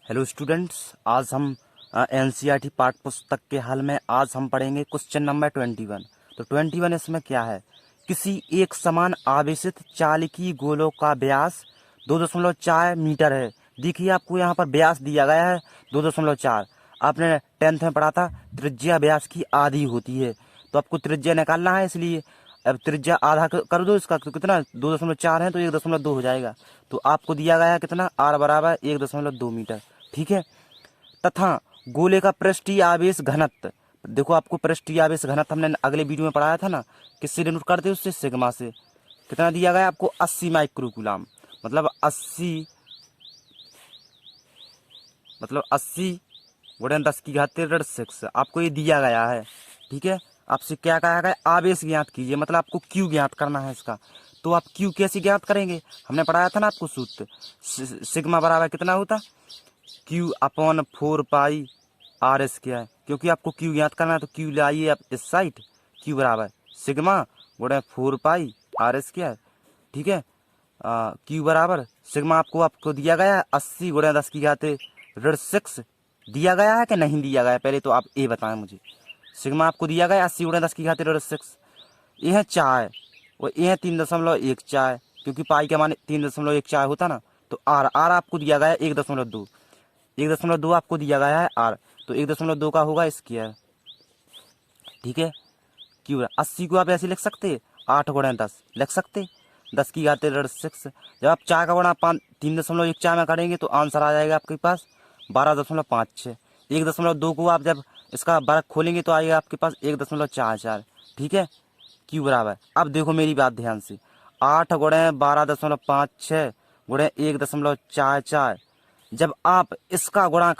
Hello students, आज हम NCERT पाठ्य पुस्तक के हल में आज हम पढ़ेंगे क्वेश्चन नंबर 21। तो 21 इसमें क्या है? किसी एक समान आवेशित चालकी गोलों का व्यास 2.4 मीटर है। देखिए, आपको यहाँ पर व्यास दिया गया है 2.4। आपने 10th में पढ़ा था त्रिज्या व्यास की आधी होती है, तो आपको त्रिज्या निकालना है। इसलिए अब त्रिज्या आधा कर दो इसका, तो कितना 2.4 है तो 1.2 हो जाएगा। तो आपको दिया गया है कितना, r बराबर 1.2 मीटर। ठीक है। तथा गोले का पृष्ठीय आवेश घनत्व, देखो आपको पृष्ठीय आवेश घनत्व हमने अगले वीडियो में पढ़ाया था ना, किससे डिनोट करते हैं? उससे सिग्मा से। कितना दिया गया आपको? 80 माइक्रोकूलम, मतलब 80 गुणा 10⁻⁶ आपको ये दिया गया है। ठीक है। आपसे क्या कहा गया? आवेश ज्ञात कीजिए, मतलब आपको क्यू ज्ञात करना है इसका। तो आप क्यू कैसे ज्ञात करेंगे? हमने पढ़ाया था ना आपको सूत्र, सिग्मा बराबर कितना होता? Q upon 4πr²। क्योंकि आपको क्यू ज्ञात करना है तो क्यू लाइए आप इस साइड। क्यू बराबर सिग्मा गुणा 4πr²। ठीक है। क्यू बराबर सिग्मा आपको दिया गया है 80 गुणा 10⁻⁶ दिया गया है कि नहीं दिया गया? पहले तो आप ये बताएं मुझे। सिग्मा आपको दिया गया 80 गुणा 10⁻⁶। ये है 4 और ये है 3.14, क्योंकि पाई के माने 3.14 होता ना। तो आर आपको दिया गया है 1.2। 1.2 आपको दिया गया है आर, तो 1.2 का होगा स्क्वायर। ठीक है। क्यों 80 को आप ऐसे लिख सकते, 8 गुणा 10 लिख सकते, 10⁻⁶। जब आप 4 का गुणा 3.14 में करेंगे तो आंसर आ जाएगा आपके पास 12.56। 1.2 को आप जब इसका वर्ग खोलेंगे तो आएगा आपके पास 1.44। ठीक है। क्यू बराबर, अब देखो मेरी बात ध्यान से, 8 गुणा 12.56 गुणा 1.44। जब आप इसका गुणा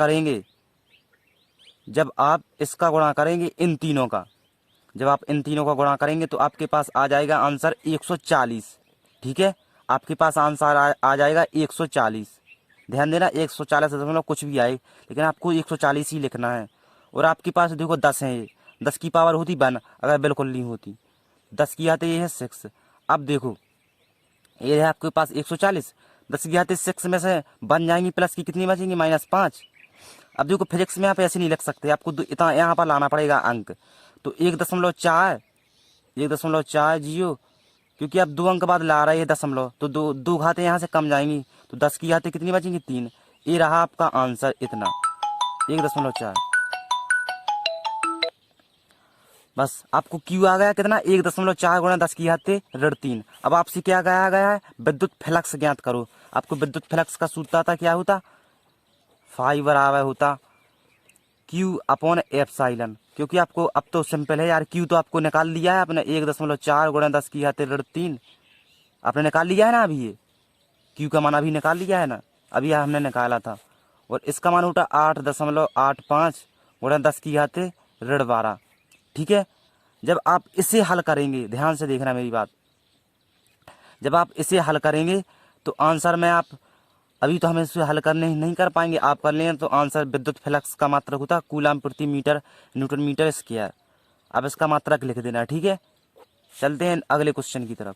करेंगे इन तीनों का, जब आप इन तीनों का गुणा करेंगे तो आपके पास आ जाएगा आंसर 140। ठीक है। आपके पास आंसर आ जाएगा 140। ध्यान देना, 140 कुछ भी आए, लेकिन आपको 140 ही लिखना है। और आपके पास देखो 10 है, ये 10 की पावर होती 1 अगर बिल्कुल नहीं होती, 10 की आते ये है 6। अब देखो ये है आपके पास 140, 10 की आते 6 में से बन जाएंगी प्लस की कितनी बचेंगी? -5। अब देखो फिजिक्स में आप ऐसे नहीं लिख सकते, आपको इतना यहाँ पर लाना पड़ेगा अंक। तो 1.4 जियो, क्योंकि आप 2 अंक बाद ला रहे हैं दशमलव, तो दो घाते यहाँ से कम जाएंगी, तो 10 की घाते कितनी बचेंगी? 3। ये रहा आपका आंसर, इतना 1.4। बस आपको क्यू आ गया कितना? 1.4 गुणा 10⁻³ . अब आपसे क्या कहा गया है? विद्युत फ्लक्स ज्ञात करो। आपको विद्युत फ्लक्स का सूत्र था, क्या होता? फाई बराबर होता क्यू अपॉन एप्साइलन। क्योंकि आपको अब तो सिंपल है यार, क्यू तो आपको निकाल लिया है आपने, 1.4 गुणा 10⁻³ आपने निकाल लिया है ना अभी। ये क्यू का मान अभी निकाल लिया है ना, अभी हमने निकाला था। और इसका मान होता 8.85 गुणा 10⁻12। ठीक है। जब आप इसे हल करेंगे, ध्यान से देखना मेरी बात, जब आप इसे हल करेंगे तो आंसर में आप, अभी तो हम इसे हल करने नहीं कर पाएंगे, आप कर लेंगे तो आंसर विद्युत फ्लक्स का मात्रक होता कूलम प्रति मीटर न्यूटन मीटर स्क्वायर। अब इसका मात्रक लिख देना। ठीक है। चलते हैं अगले क्वेश्चन की तरफ।